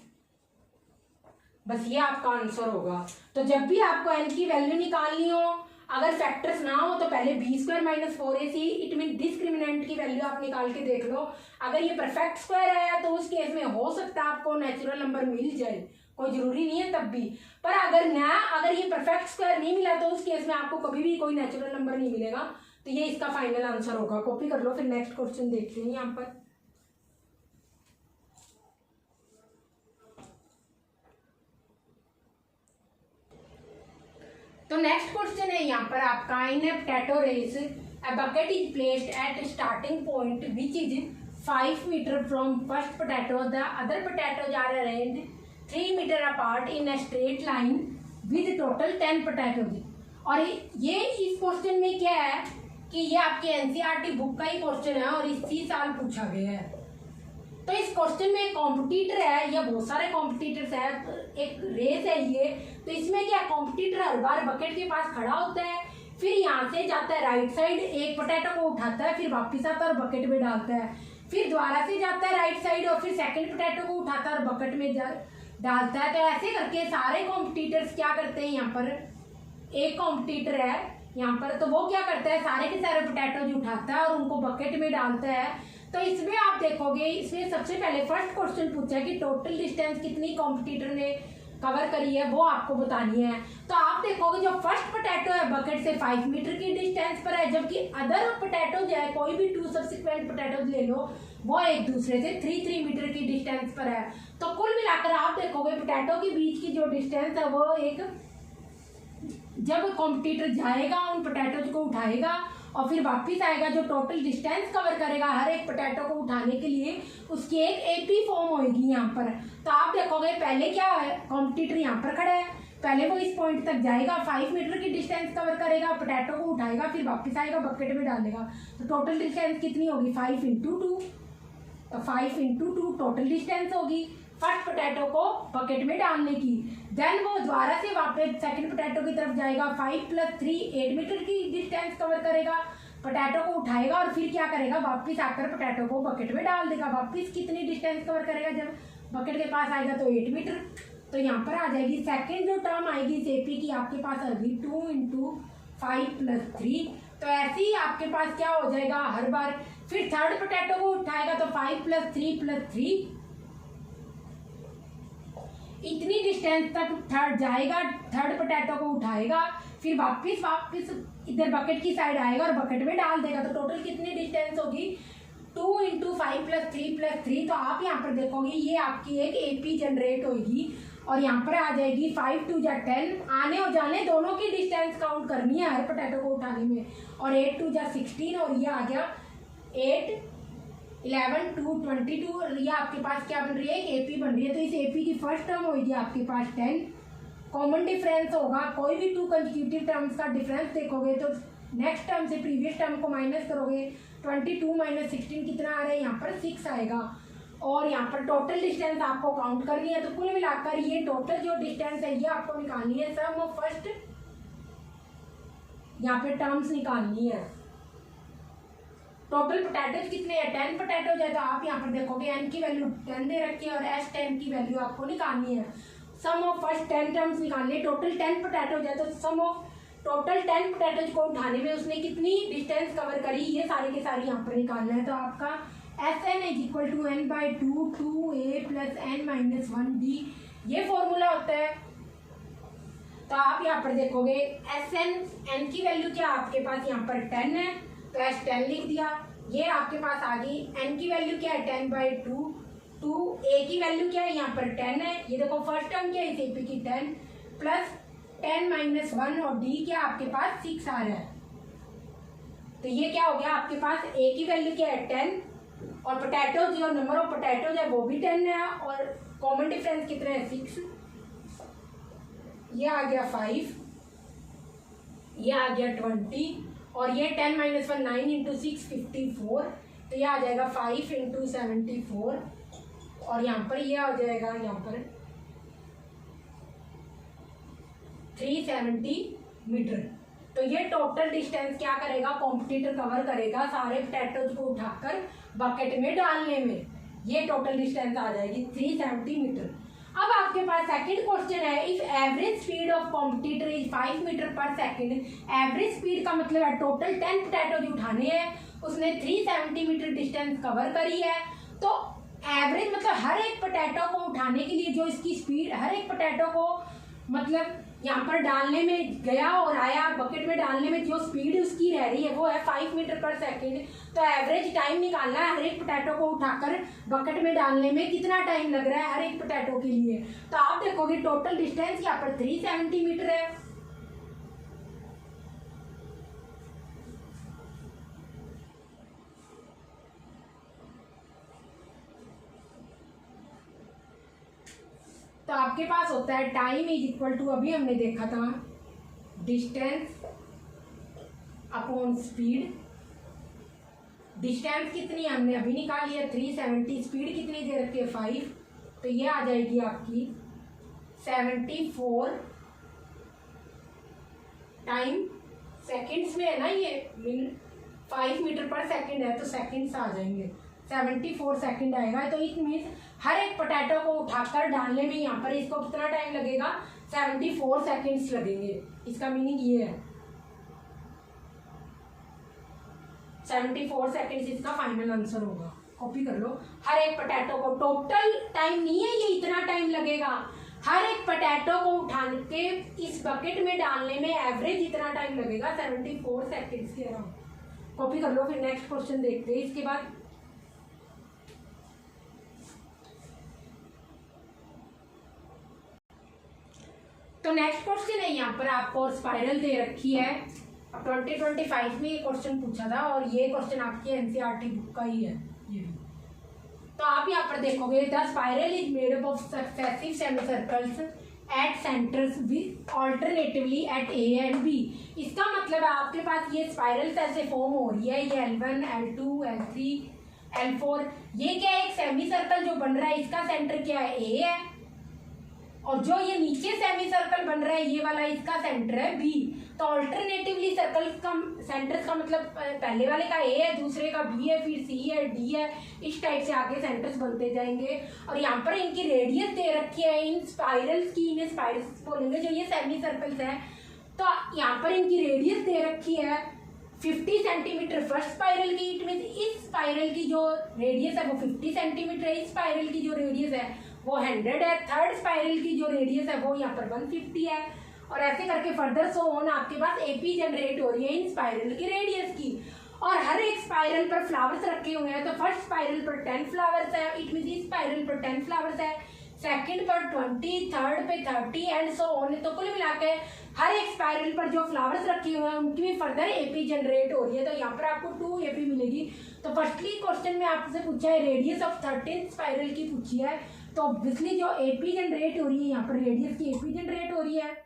बस ये आपका आंसर होगा। तो जब भी आपको n की वैल्यू निकालनी हो, अगर फैक्टर्स ना हो तो पहले b² - 4ac it mean discriminant की वैल्यू आप निकाल के देख लो। अगर ये परफेक्ट स्क्वायर आया तो उस केस में हो सकता है आपको नेचुरल नंबर मिल जाए, कोई जरूरी नहीं है तब भी। पर अगर ये परफेक्ट स्क्वायर नहीं मिला तो उस केस में आपको कभी भी कोई नेचुरल नंबर नहीं मिलेगा। तो ये इसका फाइनल आंसर होगा। कॉपी कर लो, फिर नेक्स्ट क्वेश्चन देखते हैं यहाँ पर। तो नेक्स्ट क्वेश्चन है यहाँ पर आपका, in a potato race a bucket is placed at a starting point which is 5 meters from first potato. The other potatoes are arranged 3 meters apart in a straight line with total 10 potatoes. और ये इस question में क्या है कि ये आपके NCERT book का ही क्वेश्चन है और इसी साल पूछा गया है। तो इस क्वेश्चन में कॉम्पिटिटर है या बहुत सारे कॉम्पिटिटर्स है, एक रेस है ये। तो इसमें क्या कॉम्पिटिटर हर बार बकेट के पास खड़ा होता है, फिर यहाँ से जाता है राइट साइड, एक पोटैटो को उठाता है, फिर वापिस आता है और बकेट में डालता है, फिर दोबारा से जाता है राइट साइड और फिर सेकंड पोटैटो को उठाता है और बकेट में डालता है। तो ऐसे करके सारे कॉम्पिटिटर्स क्या करते हैं, यहाँ पर एक कॉम्पिटिटर है यहाँ पर, तो वो क्या करता है सारे के सारे पोटैटोज उठाता है और उनको बकेट में डालता है। तो इसमें आप देखोगे, इसमें सबसे पहले फर्स्ट क्वेश्चन पूछा है कि टोटल डिस्टेंस कितनी कॉम्पिटिटर ने कवर करी है, वो आपको बतानी है। तो आप देखोगे जो फर्स्ट पोटैटो है बकेट से 5 मीटर की डिस्टेंस पर है, जबकि अदर पोटैटो जो है कोई भी 2 सब्सिक्वेंट पोटैटो ले लो वो एक दूसरे से 3 मीटर की डिस्टेंस पर है। तो कुल मिलाकर आप देखोगे पोटैटो के बीच की जो डिस्टेंस है वो एक, जब कॉम्पिटिटर जाएगा उन पोटैटोज को उठाएगा और फिर वापिस आएगा, जो टोटल डिस्टेंस कवर करेगा हर एक पोटैटो को उठाने के लिए, उसकी एक एपी फॉर्म होगी यहाँ पर। तो आप देखोगे पहले क्या है, कॉम्पिटिटर यहाँ पर खड़ा है, पहले वो इस पॉइंट तक जाएगा, 5 मीटर की डिस्टेंस कवर करेगा, पोटैटो को उठाएगा, फिर वापस आएगा बकेट में डालेगा। तो टोटल डिस्टेंस कितनी होगी 5 × 2, तो 5 × 2 टोटल डिस्टेंस होगी फर्स्ट पोटैटो को बकेट में डालने की। देन वो दोबारा से वापस सेकंड पोटैटो की तरफ जाएगा, 5 + 3 8 मीटर की डिस्टेंस कवर करेगा, पोटैटो को उठाएगा और फिर क्या करेगा वापस आकर पोटैटो को बकेट में डाल देगा। वापस कितनी डिस्टेंस कवर करेगा, जब बकेट के पास आएगा तो 8 मीटर। तो यहाँ पर आ जाएगी सेकेंड जो टर्म आएगी इस एपी की आपके पास आएगी 2 × 5 + 3। तो ऐसे ही आपके पास क्या हो जाएगा हर बार, फिर थर्ड पोटैटो को उठाएगा तो 5 + 3 + 3 इतनी डिस्टेंस तक थर्ड जाएगा, थर्ड पोटैटो को उठाएगा, फिर वापस इधर बकेट की साइड आएगा और बकेट में डाल देगा। तो टोटल कितनी डिस्टेंस होगी 2 × 5 + 3 + 3। तो आप यहाँ पर देखोगे ये आपकी एक एपी जनरेट होगी और यहाँ पर आ जाएगी 5 × 2 = 10, आने और जाने दोनों की डिस्टेंस काउंट करनी है हर पोटैटो को उठाने में, और 8 × 2 = 16 और ये आ गया 8 11 2 22 और ये आपके पास क्या बन रही है, एक एपी बन रही है। तो इस एपी की फर्स्ट टर्म होगी आपके पास 10, कॉमन डिफरेंस होगा, कोई भी 2 कंसेक्यूटिव टर्म्स का डिफरेंस देखोगे तो नेक्स्ट टर्म से प्रीवियस टर्म को माइनस करोगे, 22 - 16 कितना आ रहा है यहाँ पर 6 आएगा। और यहाँ पर टोटल डिस्टेंस आपको काउंट करनी है। तो कुल मिलाकर ये टोटल जो डिस्टेंस है ये आपको निकालनी है, सम ऑफ फर्स्ट यहाँ पे टर्म्स निकालनी है। टोटल पोटैटोज कितने हैं 10 पोटैटोज है, तो आप यहाँ पर देखोगे n की वैल्यू 10 दे रखी है और S10 की वैल्यू आपको निकालनी है। सम ऑफ फर्स्ट 10 टर्म्स निकालनी है, टोटल 10 पोटैटोज है, तो सम ऑफ टोटल 10 पोटैटोज को उठाने में उसने कितनी डिस्टेंस कवर करी ये सारे के सारे यहाँ पर निकालना है। तो आपका Sn = n/2 2a + n - 1d ये फॉर्मूला होता है। तो आप यहाँ पर देखोगे एस एन, एन की वैल्यू क्या आपके पास यहाँ पर 10 है, तो एस 10 लिख दिया। ये आपके पास आ गई, एन की वैल्यू क्या है 10/2, ए की वैल्यू क्या है यहाँ पर 10 है। ये देखो फर्स्ट टर्म क्या है इस एपी की 10 प्लस 10 - 1 और डी क्या आपके पास 6 आ रहा है। तो ये क्या हो गया आपके पास, ए की वैल्यू क्या है 10 और पोटैटो जो नंबर ऑफ पोटैटो है वो भी 10 है और कॉमन डिफरेंस कितने हैं 6। ये आ गया 5, ये आ गया 20 और ये 10 - 1 9 × 6 54। तो ये आ जाएगा 5 × 74 और यहाँ पर ये आ जाएगा यहाँ पर 370 मीटर। तो ये टोटल डिस्टेंस क्या करेगा, कॉम्पिटिटर कवर करेगा सारे पोटैटोज को उठाकर बकेट में डालने में। ये टोटल डिस्टेंस आ जाएगी 370 मीटर। अब आपके पास सेकंड क्वेश्चन है, if average speed of competitor is 5 metre per second. Average speed का मतलब है टोटल 10 पोटैटोज उठाने हैं, उसने 370 मीटर डिस्टेंस कवर करी है। तो एवरेज मतलब हर एक पोटैटो को उठाने के लिए जो इसकी स्पीड, हर एक पोटैटो को मतलब यहाँ पर डालने में गया और आया बकेट में डालने में जो स्पीड उसकी रह रही है वो है 5 मीटर पर सेकंड। तो एवरेज टाइम निकालना है हर एक पोटैटो को उठाकर बकेट में डालने में कितना टाइम लग रहा है हर एक पोटैटो के लिए। तो आप देखोगे टोटल डिस्टेंस यहाँ पर 370 मीटर है। तो आपके पास होता है टाइम इज इक्वल टू, अभी हमने देखा था डिस्टेंस अपॉन स्पीड। डिस्टेंस कितनी हमने अभी निकाली है 370, स्पीड कितनी दे रखी है 5। तो ये आ जाएगी आपकी 74 टाइम सेकंड्स में है ना, ये 5 मीटर पर सेकंड है तो सेकंड्स आ जाएंगे, 74 सेकंड आएगा। तो इट मीन्स हर एक पोटैटो को उठाकर डालने में यहाँ पर इसको कितना टाइम लगेगा 74 सेकंड्स लगेंगे। इसका मीनिंग ये है 74 सेकंड्स इसका फाइनल आंसर होगा। कॉपी कर लो, हर एक पोटैटो को, टोटल टाइम नहीं है ये इतना टाइम लगेगा, हर एक पोटैटो को उठा के इस बकेट में डालने में एवरेज इतना टाइम लगेगा 74 सेकंड्स के अराउंड। कॉपी कर लो, फिर नेक्स्ट क्वेश्चन देखते हैं इसके बाद। तो नेक्स्ट क्वेश्चन है यहाँ पर आपको स्पाइरल दे रखी है। 2025 में ये क्वेश्चन पूछा था और ये क्वेश्चन आपकी एनसीईआरटी बुक का ही है ये। तो आप यहाँ पर देखोगे the spiral is made up of successive semi circles at centres with alternatively at A and B. इसका मतलब है आपके पास ये स्पाइरल्स ऐसे फॉर्म हो रही है, ये L1 L2 L3 L4। ये क्या है, एक सेमी सर्कल जो बन रहा है इसका सेंटर क्या है ए है और जो ये नीचे सेमी सर्कल बन रहा है ये वाला इसका सेंटर है बी। तो ऑल्टरनेटिवली सर्कल का सेंटर्स का मतलब पहले वाले का ए है, दूसरे का बी है, फिर सी है, डी है, इस टाइप से आगे सेंटर्स बनते जाएंगे। और यहाँ पर इनकी रेडियस दे रखी है इन स्पाइरल्स की, इन्हें स्पाइरल्स बोलेंगे जो ये सेमी सर्कल्स है। तो यहाँ पर इनकी रेडियस दे रखी है 50 सेंटीमीटर फर्स्ट स्पाइरल की। इट मीन इस स्पाइरल की जो रेडियस है वो 50 सेंटीमीटर है, इस स्पाइरल की जो रेडियस है वो 100 है, थर्ड स्पाइरल की जो रेडियस है वो यहाँ पर 150 है। और ऐसे करके फर्दर सो ऑन आपके पास एपी जनरेट हो रही है इन स्पाइरल की रेडियस की। और हर एक स्पाइरल पर फ्लावर्स रखे हुए हैं। तो फर्स्ट स्पाइरल पर 10 फ्लावर्स है, इट मीन इस स्पाइरल पर 10 फ्लावर्स है, सेकंड पर 20, थर्ड पे 30 एंड सो ऑन। तो कुल मिला के हर एक स्पाइरल पर जो फ्लावर्स रखे हुए हैं उनकी भी फर्दर एपी जनरेट हो रही है। तो यहाँ पर आपको 2 एपी मिलेगी। तो फर्स्टली क्वेश्चन में आपसे पूछा है रेडियस ऑफ 13 स्पाइरल की पूछी है। तो ऑब्वियसली जो एपी जनरेट हो रही है यहाँ पर रेडियस की एपी जनरेट हो रही है।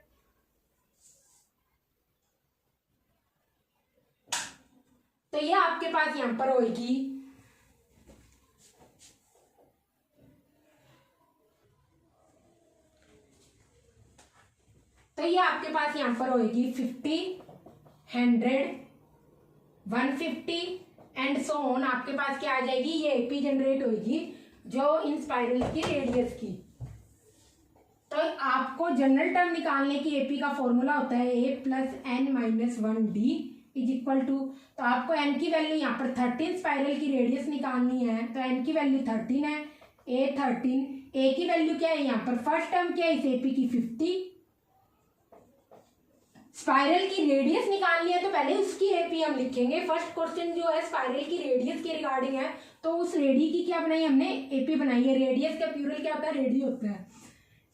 तो ये आपके पास यहाँ पर होगी यहाँ पर होगी 50, 100, 150 एंड सो ऑन। आपके पास क्या आ जाएगी, ये एपी जनरेट होगी जो इन स्पाइरल की रेडियस की। तो आपको जनरल टर्म निकालने की एपी का फॉर्मूला होता है a + n - 1d is equal to. तो आपको n की वैल्यू यहाँ पर 13 स्पाइरल की रेडियस निकालनी है। तो n की वैल्यू 13 है, a 13, a की वैल्यू क्या है यहाँ पर फर्स्ट टर्म क्या है इस एपी की 50 स्पाइरल की रेडियस निकालनी है तो पहले उसकी एपी हम लिखेंगे। फर्स्ट क्वेश्चन जो है स्पाइरल की रेडियस के रिगार्डिंग है, तो उस रेडी की क्या बनाई हमने, एपी बनाई है। रेडियस का प्लूरल क्या होता है, रेडी होता है।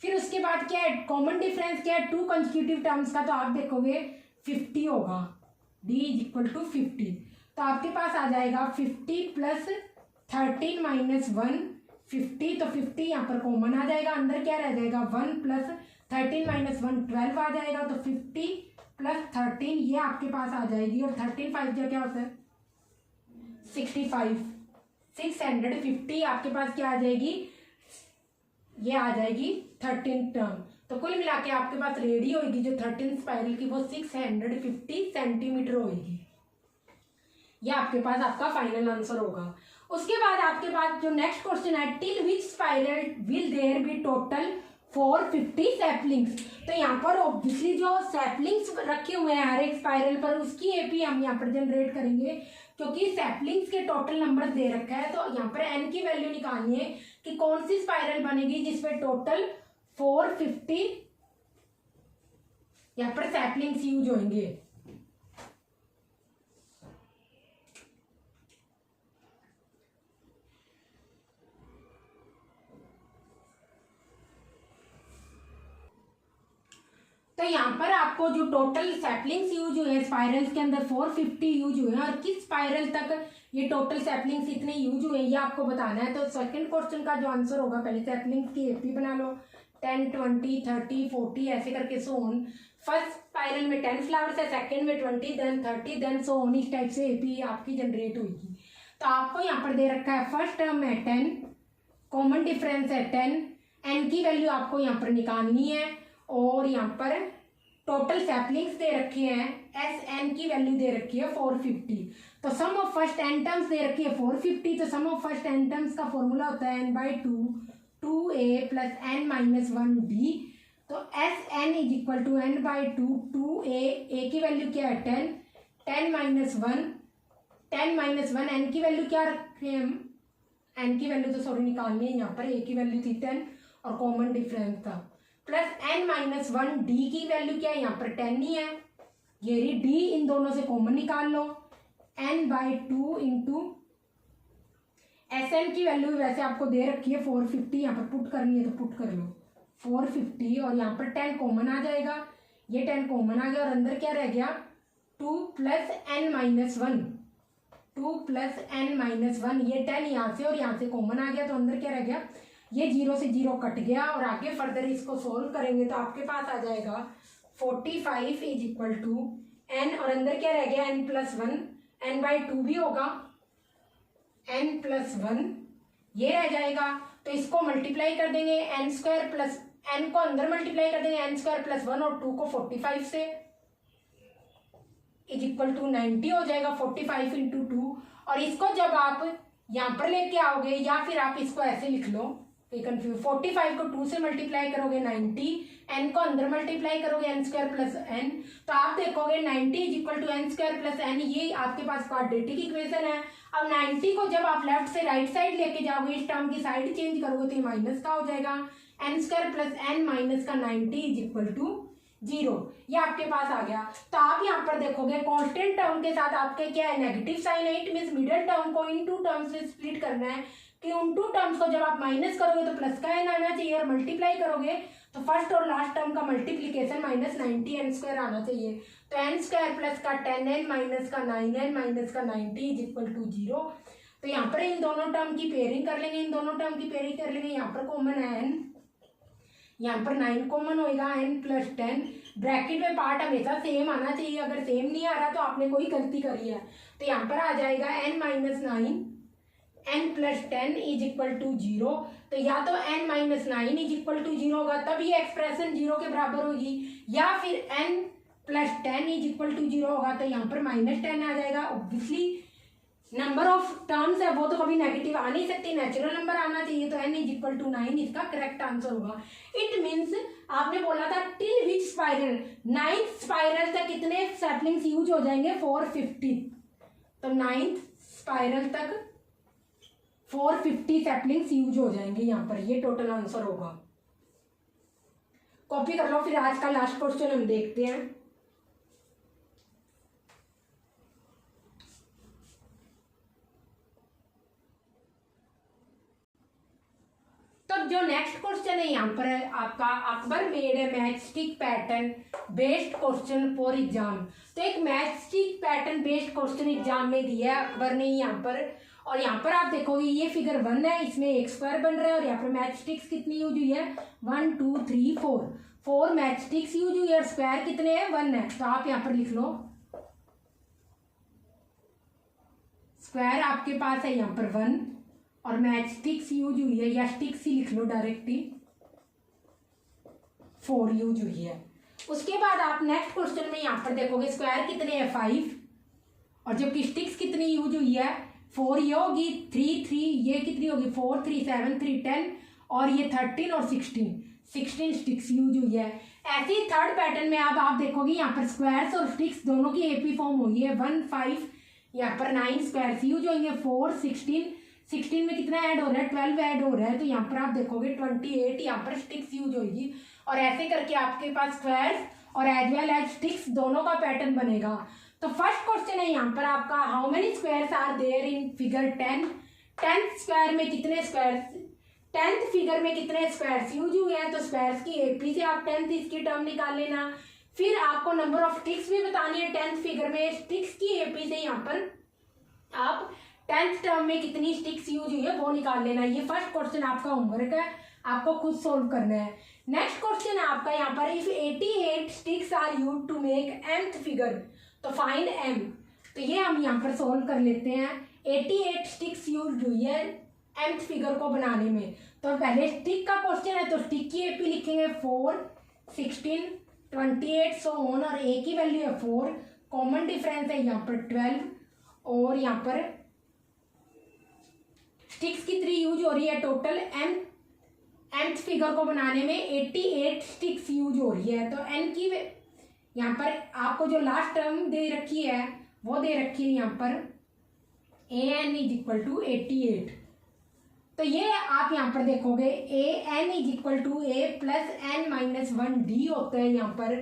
फिर उसके बाद क्या है, कॉमन डिफरेंस क्या है, टू कंसेक्यूटिव टर्म्स का, तो आप देखोगे 50 होगा, d इज इक्वल टू 50। तो आपके पास आ जाएगा 50 प्लस 13 माइनस 1 50, तो 50 यहाँ पर कॉमन आ जाएगा, अंदर क्या रह जाएगा 1 प्लस 13 माइनस 1 12 आ जाएगा, तो 50 प्लस 13 ये आपके पास आ जाएगी, और 13 5 क्या होता है 65, 650 आपके पास क्या आ जाएगी, ये आ जाएगी 13 टर्म। तो कुल मिला के आपके पास रेडी होगी जो 13 स्पाइरल की, वो 650 सेंटीमीटर होगी। ये आपके पास आपका फाइनल आंसर होगा। उसके बाद आपके पास जो नेक्स्ट क्वेश्चन है, till which spiral will there be total 450 saplings. तो यहाँ पर ऑब्वियसली जो सैपलिंग्स रखे हुए हैं हर एक स्पाइरल पर, उसकी एपी हम यहाँ पर जनरेट करेंगे, क्योंकि सैपलिंग्स के टोटल नंबर दे रखा है। तो यहाँ पर एन की वैल्यू निकालनी है कि कौन सी स्पाइरल बनेगी जिसपे टोटल 450 यहाँ पर सैपलिंग्स यूज होंगे। तो यहाँ पर आपको जो टोटल सैपलिंग्स यूज हुए हैं स्पाइरल्स के अंदर 450 यूज हुए हैं, और किस स्पाइरल तक ये टोटल सैपलिंग्स इतने यूज हुए हैं ये आपको बताना है। तो सेकंड क्वेश्चन का जो आंसर होगा, पहले सैपलिंग्स की एपी बना लो, 10 20 30 40 ऐसे करके सो ऑन। फर्स्ट स्पाइरल में 10 फ्लावर्स है, सेकंड में 20 देन 30 देन सो ऑन, इस टाइप से एपी आपकी जनरेट होगी। तो आपको यहाँ पर दे रखा है फर्स्ट टर्म में 10, कॉमन डिफरेंस है 10, एन की वैल्यू आपको यहाँ पर निकालनी है, और यहाँ पर टोटल सैपलिंग्स दे रखे हैं, एस एन की वैल्यू दे रखी है 450। तो sum of first N terms दे रखी है 450, तो sum of first N terms का फॉर्मूला होता है n/2 2a plus n minus 1b। तो S N is equal to n/2 2a, A की वैल्यू क्या है 10, 10 माइनस 1 10 माइनस 1, एन की वैल्यू क्या रखे हैं हम, एन की वैल्यू तो सॉरी निकालनी है, यहाँ पर ए की वैल्यू थी 10 और कॉमन डिफरेंस था, प्लस n माइनस 1 डी की वैल्यू क्या है, यहाँ पर 10 ही है, ये रही डी, इन दोनों से कॉमन निकाल लो, n/2 इंटू एस एन की वैल्यू वैसे आपको दे रखी है 450, यहाँ पर पुट करनी है तो पुट कर लो 450, और यहाँ पर 10 कॉमन आ जाएगा, ये 10 कॉमन आ गया, और अंदर क्या रह गया 2 plus n minus 1 2 plus n minus 1, ये 10 यहाँ से और यहाँ से कॉमन आ गया, तो अंदर क्या रह गया, ये 0 से 0 कट गया, और आगे फर्दर इसको सोल्व करेंगे तो आपके पास आ जाएगा 45 इज इक्वल टू n, और अंदर क्या रह गया n+1, n/2 भी होगा, n+1 ये रह जाएगा, तो इसको मल्टीप्लाई कर देंगे n² प्लस n को अंदर मल्टीप्लाई कर देंगे n² प्लस 1 और 2 को 45 से, इज इक्वल टू 90 हो जाएगा 45 इंटू 2। और इसको जब आप यहाँ पर लेके आओगे, या फिर आप इसको ऐसे लिख लो, कंफ्यूज, 45 को 2 से मल्टीप्लाई करोगे 90, n को अंदर मल्टीप्लाई करोगे n² प्लस n, तो आप देखोगे 90 is equal to n² plus n, ये आपके पास क्वाड्रेटिक इक्वेशन है। अब 90 को जब आप लेफ्ट से राइट साइड लेके जाओगे, इस टर्म की साइड चेंज करोगे तो ये माइनस का हो जाएगा, n² प्लस n माइनस का 90 इज इक्वल टू 0, ये आपके पास आ गया। तो आप यहाँ पर देखोगे कांस्टेंट टर्म के साथ आपके क्या है, नेगेटिव साइन है, इट मींस मिडिल टर्म को इन टू टर्म्स से स्प्लिट करना है, कि उन टू टर्म्स को जब आप माइनस करोगे तो प्लस का n आना चाहिए, और मल्टीप्लाई करोगे तो फर्स्ट और लास्ट टर्म का मल्टीप्लीकेशन माइनस 90 n² आना चाहिए। तो n² प्लस का 10n माइनस का 9n माइनस का 90 इज इक्वल टू 0। तो यहाँ पर इन दोनों टर्म की पेयरिंग कर लेंगे, इन दोनों टर्म की पेयरिंग कर लेंगे, यहाँ पर कॉमन है n, यहाँ पर 9 कॉमन होएगा, n प्लस 10, ब्रैकेट में पार्ट हमेशा सेम आना चाहिए, अगर सेम नहीं आ रहा तो आपने कोई गलती करी है। तो यहाँ पर आ जाएगा n minus 9 n plus 10 is equal to 0। तो या तो n minus 9 is equal to 0 होगा, तब ये एक्सप्रेशन 0 के बराबर होगी, या फिर n plus 10 is equal to 0 होगा, तो यहाँ पर माइनस 10 आ जाएगा। ऑब्वियसली नंबर ऑफ टर्म्स है वो तो कभी नेगेटिव आ नहीं सकती, नेचुरल नंबर आना चाहिए, तो n इज इक्वल टू 9 इसका करेक्ट आंसर होगा। इट मीन्स आपने बोला था till which spiral, 9th spiral तक कितने सैपलिंग्स यूज हो जाएंगे 450, तो 9th स्पाइरल तक 450 सैपलिंग्स यूज हो जाएंगे, यहाँ पर ये टोटल आंसर होगा। कॉपी कर लो, फिर आज का लास्ट क्वेश्चन हम देखते हैं। अब जो नेक्स्ट क्वेश्चन है यहाँ पर आपका, Akbar made a matchstick pattern based question for exam. तो एक matchstick pattern based question exam में दिया है अकबर ने यहाँ पर, और यहाँ पर आप देखोगे ये फिगर 1 है, इसमें एक स्क्वायर बन रहा है और यहाँ पर मैच स्टिक्स कितनी यूज हुई है 1 2 3 4, 4 मैच स्टिक्स यूज हुई है और स्क्वायर कितने हैं 1 है। तो आप यहाँ पर लिख लो स्क्वायर आपके पास है यहाँ पर 1 और मैच स्टिक्स यूज हुई है, या स्टिक्स ही लिख लो डायरेक्टली 4 यूज हुई है। उसके बाद आप नेक्स्ट क्वेश्चन में यहाँ पर देखोगे स्क्वायर कितने हैं 5 और जबकि स्टिक्स कितनी यूज हुई है 4, ये होगी 3 3, ये कितनी होगी 4 3 7 3 10 और ये 13 और 16 स्टिक्स यूज हुई है। ऐसे ही थर्ड पैटर्न में अब आप देखोगे यहाँ पर स्क्वायर्स और स्टिक्स दोनों की एपी फॉर्म हुई है 1 5, यहाँ पर 9 स्क्वायर्स यूज होंगे 4 16 में कितना ऐड हो रहा है 12 ऐड हो रहा है, तो यहाँ पर आप देखोगे 28 यहाँ पर स्टिक्स यूज होगी और ऐसे करके आपके पास स्क्वायर्स और एज वेल एज स्टिक्स दोनों का पैटर्न बनेगा। तो फर्स्ट क्वेश्चन है यहाँ पर आपका how many squares are there in figure 10, 10th square में कितने स्क्वायर्स, 10th फिगर में कितने स्क्वायर्स यूज हुए हैं, तो स्क्वायर्स की एपी से आप 10th इसकी टर्म निकाल लेना। फिर आपको नंबर ऑफ स्टिक्स भी बतानी है 10th फिगर में, स्टिक्स की एपी से यहाँ पर आप 10th टर्म में कितनी स्टिक्स यूज हुई है वो निकाल लेना। ये फर्स्ट क्वेश्चन आपका होमवर्क है, आपको खुद सोल्व करना है। नेक्स्ट क्वेश्चन है आपका यहाँ पर if 88 sticks are used to make mth figure तो फाइंड m। तो ये हम यहाँ पर सोल्व कर लेते हैं। 88 स्टिक्स यूज हुई है mth फिगर को बनाने में, तो पहले स्टिक का क्वेश्चन है तो स्टिक की एपी लिखेंगे 4 16 28 सो ऑन और a की वैल्यू है 4, कॉमन डिफरेंस है यहाँ पर 12 और यहाँ पर स्टिक्स की 3 यूज हो रही है। टोटल mth फिगर को बनाने में 88 स्टिक्स यूज हो रही है। तो n की यहाँ पर आपको जो लास्ट टर्म दे रखी है वो दे रखी है यहाँ पर an इज इक्वल टू 88। तो ये आप यहाँ पर देखोगे an is equal to a plus n minus 1d होता है यहाँ पर।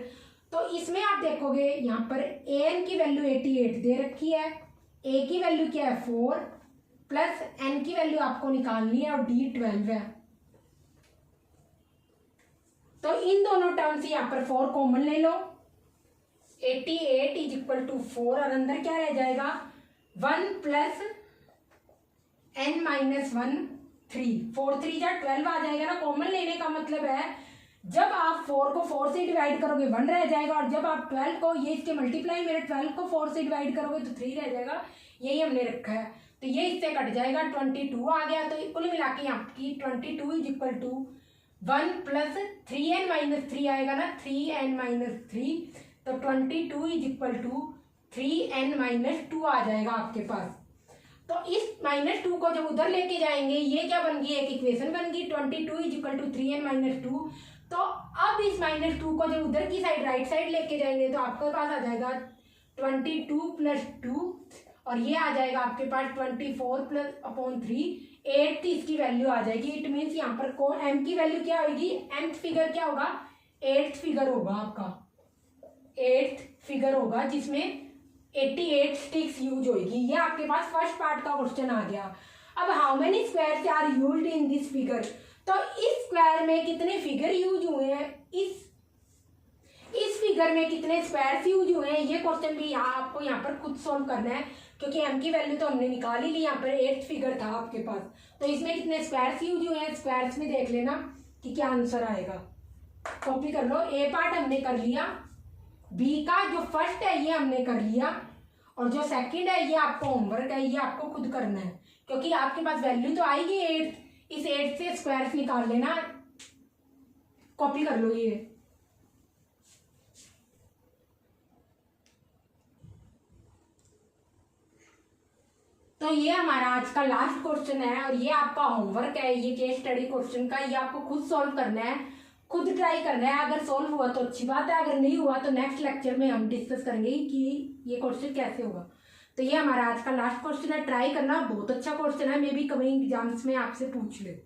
तो इसमें आप देखोगे यहाँ पर an की वैल्यू 88 दे रखी है, a की वैल्यू क्या है 4 प्लस n की वैल्यू आपको निकालनी है और d 12 है। तो इन दोनों टर्म से यहाँ पर 4 कॉमन ले लो, 88 इज इक्वल टू 4 और अंदर क्या रह जाएगा 1 प्लस n माइनस 1 3, 4 3 जा 12 आ जाएगा ना। कॉमन लेने का मतलब है जब आप 4 को 4 से डिवाइड करोगे 1 रह जाएगा और जब आप 12 को ये इसके मल्टीप्लाई मेरे 12 को 4 से डिवाइड करोगे तो 3 रह जाएगा, यही हमने रखा है। तो ये इससे कट जाएगा 22 आ गया। तो कुल मिला के आपकी 22 is equal to 1 plus 3n minus 3 आएगा ना, 3n माइनस 3, तो 22 is equal to 3n minus 2 आ जाएगा आपके पास। तो इस -2 को जब उधर लेके जाएंगे ये क्या बन गई, एक इक्वेशन बन गई 22 is equal to 3n minus 2। तो अब इस -2 को जब उधर की साइड राइट साइड लेके जाएंगे तो आपके पास आ जाएगा 22 प्लस 2 और ये आ जाएगा आपके पास 24 प्लस अपॉन 3, 8 इसकी वैल्यू आ जाएगी। इट मीन्स यहाँ पर m की वैल्यू क्या होगी, mth फिगर क्या होगा 8th फिगर होगा आपका, 8th फिगर होगा जिसमें 88 स्टिक्स यूज होगी। ये आपके पास फर्स्ट पार्ट का क्वेश्चन आ गया। अब how many squares are used in this figure, तो इस स्क्वायर में कितने फिगर यूज हुए हैं, इस फिगर में कितने स्क्वायर्स यूज हुए हैं, ये क्वेश्चन भी आपको यहाँ पर खुद सोल्व करना है क्योंकि m की वैल्यू तो हमने निकाल ही ली, यहाँ पर 8th फिगर था आपके पास। तो इसमें कितने स्क्वायर्स यूज हुए हैं, स्क्वायर्स में देख लेना कि क्या आंसर आएगा। कॉपी कर लो, ए पार्ट हमने कर लिया, बी का जो फर्स्ट है ये हमने कर लिया और जो सेकंड है ये आपको होमवर्क है, ये आपको खुद करना है क्योंकि आपके पास वैल्यू तो आएगी 8, इस 8 से स्क्वायर्स निकाल लेना। कॉपी कर लो ये। तो ये हमारा आज का लास्ट क्वेश्चन है और ये आपका होमवर्क है, ये केस स्टडी क्वेश्चन का, ये आपको खुद सॉल्व करना है, खुद ट्राई करना है। अगर सॉल्व हुआ तो अच्छी बात है, अगर नहीं हुआ तो नेक्स्ट लेक्चर में हम डिस्कस करेंगे कि ये क्वेश्चन कैसे होगा। तो ये हमारा आज का लास्ट क्वेश्चन है, ट्राई करना, बहुत अच्छा क्वेश्चन है, मे बी कमिंग एग्जाम्स में आपसे पूछ ले।